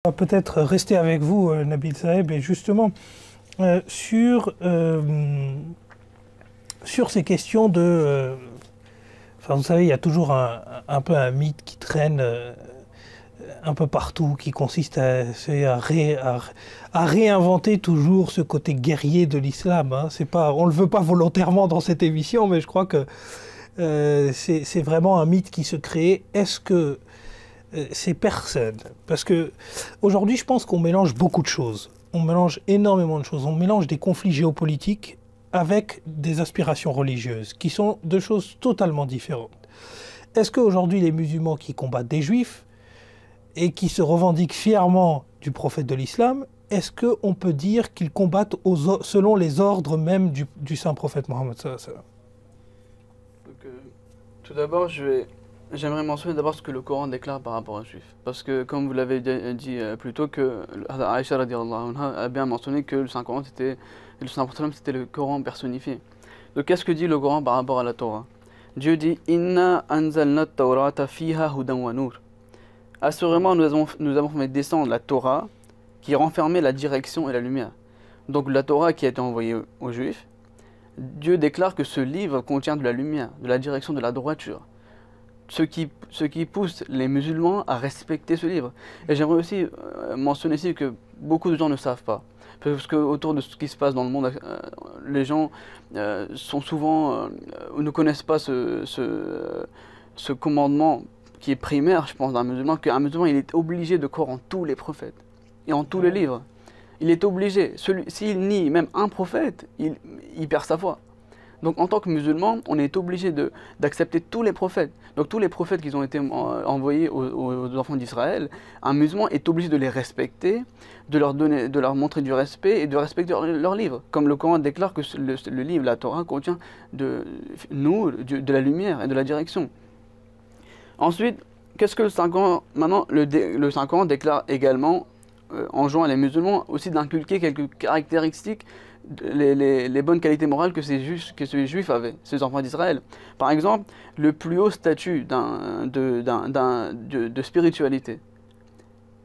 On va peut-être rester avec vous, Nabil Saeb, et justement sur ces questions de... enfin, vous savez, il y a toujours un peu un mythe qui traîne un peu partout, qui consiste à réinventer toujours ce côté guerrier de l'islam. Hein. C'est pas, on ne le veut pas volontairement dans cette émission, mais je crois que c'est vraiment un mythe qui se crée. Est-ce que ces personnes, parce que aujourd'hui je pense qu'on mélange beaucoup de choses, on mélange énormément de choses, on mélange des conflits géopolitiques avec des aspirations religieuses, qui sont deux choses totalement différentes. Est-ce qu'aujourd'hui les musulmans qui combattent des juifs et qui se revendiquent fièrement du prophète de l'islam, est-ce qu'on peut dire qu'ils combattent selon les ordres même du saint prophète Mohammed sallallahu alayhi wa sallam? Tout d'abord, j'aimerais mentionner d'abord ce que le Coran déclare par rapport aux Juifs. Parce que, comme vous l'avez dit plus tôt, que Aïcha radiallahu anha a bien mentionné que le Saint-Coran, c'était le Coran personnifié. Donc, qu'est-ce que dit le Coran par rapport à la Torah? Dieu dit « Inna anzalna at-Taurata fiha hudan wa nur » Assurément, nous avons fait descendre la Torah qui renfermait la direction et la lumière. Donc, la Torah qui a été envoyée aux Juifs, Dieu déclare que ce livre contient de la lumière, de la direction, de la droiture. Ce qui pousse les musulmans à respecter ce livre. Et j'aimerais aussi mentionner ici que beaucoup de gens ne savent pas. Parce que autour de ce qui se passe dans le monde, les gens sont souvent ne connaissent pas ce commandement qui est primaire, je pense, d'un musulman, qu'un musulman il est obligé de croire en tous les prophètes et en tous les livres. Il est obligé. S'il nie même un prophète, il perd sa foi. Donc en tant que musulman, on est obligé d'accepter tous les prophètes. Donc tous les prophètes qui ont été envoyés aux enfants d'Israël, un musulman est obligé de les respecter, de leur montrer du respect et de respecter leurs livres. Comme le Coran déclare que le livre, la Torah, contient de la lumière et de la direction. Ensuite, qu'est-ce que le Saint-Coran? Maintenant, le Saint-Coran déclare également, enjoint les musulmans aussi d'inculquer quelques caractéristiques, les bonnes qualités morales que ces juifs avaient, ces enfants d'Israël. Par exemple, le plus haut statut de spiritualité.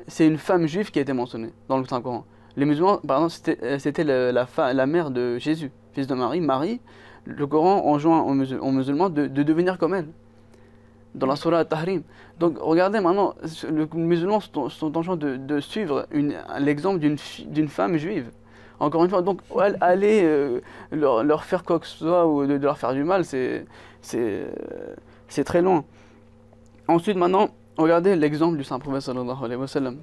C'est une femme juive qui a été mentionnée dans le Saint-Coran. Les musulmans, par exemple, c'était la mère de Jésus, fils de Marie. Marie, le Coran enjoint aux musulmans de devenir comme elle, dans la Surah At-Tahrim. Donc regardez maintenant, les musulmans sont en train de suivre l'exemple d'une femme juive. Encore une fois, donc aller leur faire quoi que ce soit ou de leur faire du mal, c'est très loin. Ensuite, maintenant, regardez l'exemple du Saint-Prophète sallallahu alayhi wa sallam.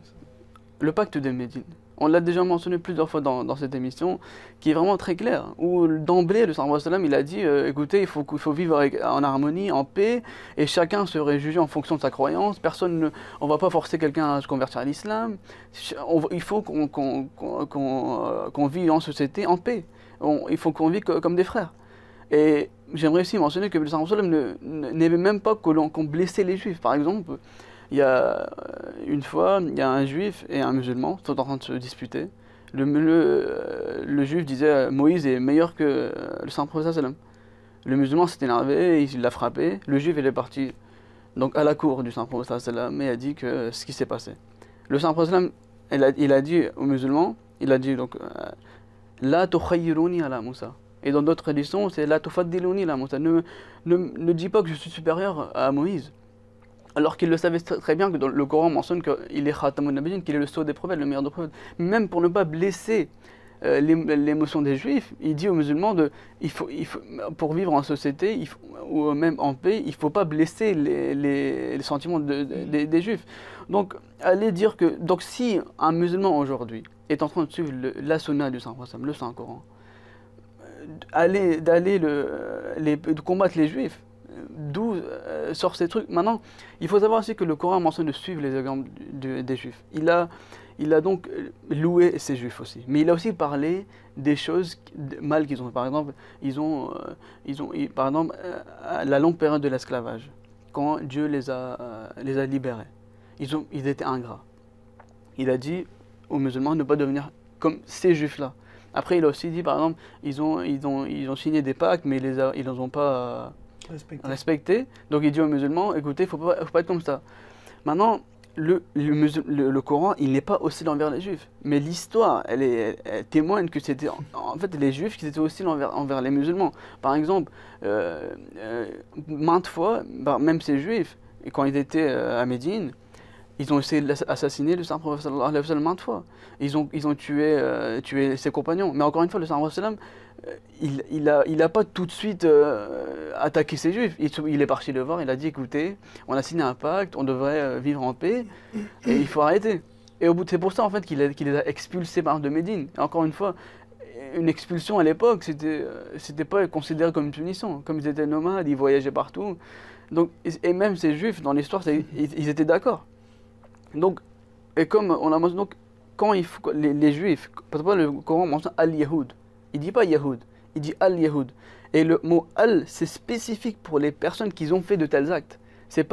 Le pacte de Médine. On l'a déjà mentionné plusieurs fois dans cette émission, qui est vraiment très clair. Où d'emblée, le Saint-Prophète sallam, il a dit écoutez, il faut vivre en harmonie, en paix, et chacun serait jugé en fonction de sa croyance. On ne va pas forcer quelqu'un à se convertir à l'islam. Il faut qu'on vive en société en paix. Il faut qu'on vive comme des frères. Et j'aimerais aussi mentionner que le Saint-Prophète sallam n'aimait même pas qu'on blessait les juifs. Par exemple, il y a une fois, il y a un juif et un musulman qui sont en train de se disputer. Le juif disait Moïse est meilleur que le Saint-Prophète sallam. Le musulman s'est énervé, il l'a frappé. Le juif il est parti donc à la cour du Saint-Prophète sallam et a dit que ce qui s'est passé. Le Saint-Prophète sallam, il a dit aux musulmans, il a dit donc La tukhayyiruni ala Moussa. Et dans d'autres éditions, c'est La tufaddiluni ala Moussa. Ne dis pas que je suis supérieur à Moïse. Alors qu'il le savait très bien que dans le Coran mentionne qu'il est Khatamun Nabiyyin, qu'il est le sceau des prophètes, le meilleur des prophètes. Même pour ne pas blesser l'émotion des juifs, il dit aux musulmans pour vivre en société ou même en paix, il ne faut pas blesser les sentiments des juifs. Donc, allez dire que si un musulman aujourd'hui est en train de suivre la sunna du Saint-Prophète, le Saint-Coran, de combattre les juifs, d'où sortent ces trucs. Maintenant, il faut savoir aussi que le Coran mentionne de suivre les exemples des juifs. Il a donc loué ces juifs aussi. Mais il a aussi parlé des choses mal qu'ils ont fait. Par exemple, par exemple, la longue période de l'esclavage, quand Dieu les a libérés. Ils étaient ingrats. Il a dit aux musulmans de ne pas devenir comme ces juifs-là. Après, il a aussi dit, par exemple, ils ont signé des pactes, mais ils ne les ont pas respecté. Donc il dit aux musulmans, écoutez, il ne faut pas être comme ça. Maintenant, le Coran, il n'est pas hostile envers les Juifs. Mais l'histoire, elle témoigne que c'était en fait les Juifs qui étaient hostiles envers les musulmans. Par exemple, maintes fois, même ces Juifs, quand ils étaient à Médine, ils ont essayé d'assassiner le Saint-Prophète sallallahu alayhi wa sallam maintes fois. Ils ont tué ses compagnons. Mais encore une fois, le Saint-Prophète sallam, il a pas tout de suite attaqué ces Juifs. Il est parti le voir, il a dit écoutez, on a signé un pacte, on devrait vivre en paix, et il faut arrêter. Et au bout, c'est pour ça en fait qu'il les a expulsés de Médine. Et encore une fois, une expulsion à l'époque, c'était pas considéré comme une punition. Comme ils étaient nomades, ils voyageaient partout. Donc, et même ces Juifs, dans l'histoire, ils étaient d'accord. Donc, et comme on a mentionné, donc, quand les Juifs, parce que le Coran mentionne Al-Yahoud, il dit pas Yahoud, il dit Al-Yahoud. Et le mot Al, c'est spécifique pour les personnes qui ont fait de tels actes. Il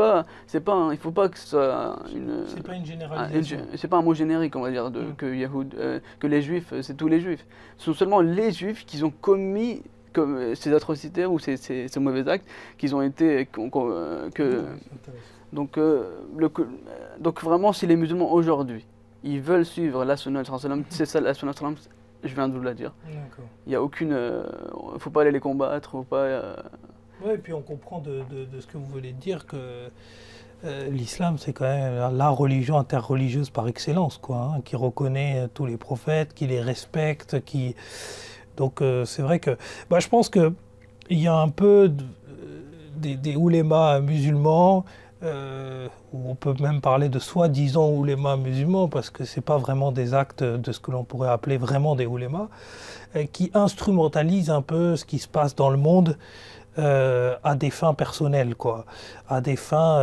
faut pas que ce soit c'est pas une généralisation. C'est pas un mot générique, on va dire, que Yahoud, que les Juifs, c'est tous les Juifs. Ce sont seulement les Juifs qui ont commis comme ces atrocités ou ces mauvais actes, qu'ils ont été donc, donc vraiment, si les musulmans aujourd'hui, ils veulent suivre la sunna, c'est ça la sunna, je viens de vous la dire. Il n'y a aucune, faut pas aller les combattre, faut pas. Oui, et puis on comprend de ce que vous voulez dire que l'islam, c'est quand même la religion interreligieuse par excellence, quoi, hein, qui reconnaît tous les prophètes, qui les respecte, qui. Donc c'est vrai que, je pense que il y a un peu des oulémas musulmans. Où on peut même parler de soi-disant oulémas musulmans, parce que ce n'est pas vraiment des actes de ce que l'on pourrait appeler vraiment des oulémas, qui instrumentalisent un peu ce qui se passe dans le monde à des fins personnelles, quoi. À des fins,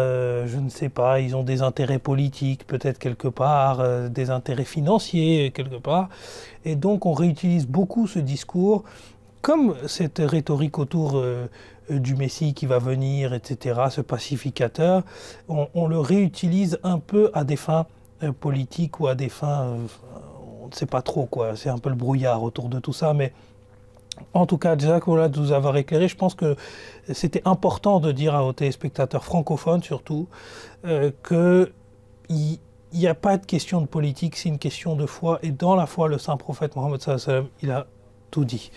je ne sais pas, ils ont des intérêts politiques peut-être quelque part, des intérêts financiers quelque part, et donc on réutilise beaucoup ce discours, comme cette rhétorique autour du Messie qui va venir, etc., ce pacificateur, on le réutilise un peu à des fins politiques ou à des fins, on ne sait pas trop, quoi. C'est un peu le brouillard autour de tout ça, mais en tout cas, déjà de nous avoir éclairé, je pense que c'était important de dire aux téléspectateurs francophones surtout qu'il n'y a pas de question de politique, c'est une question de foi, et dans la foi, le saint prophète Mohammed sallallahu alayhi wa sallam, il a tout dit.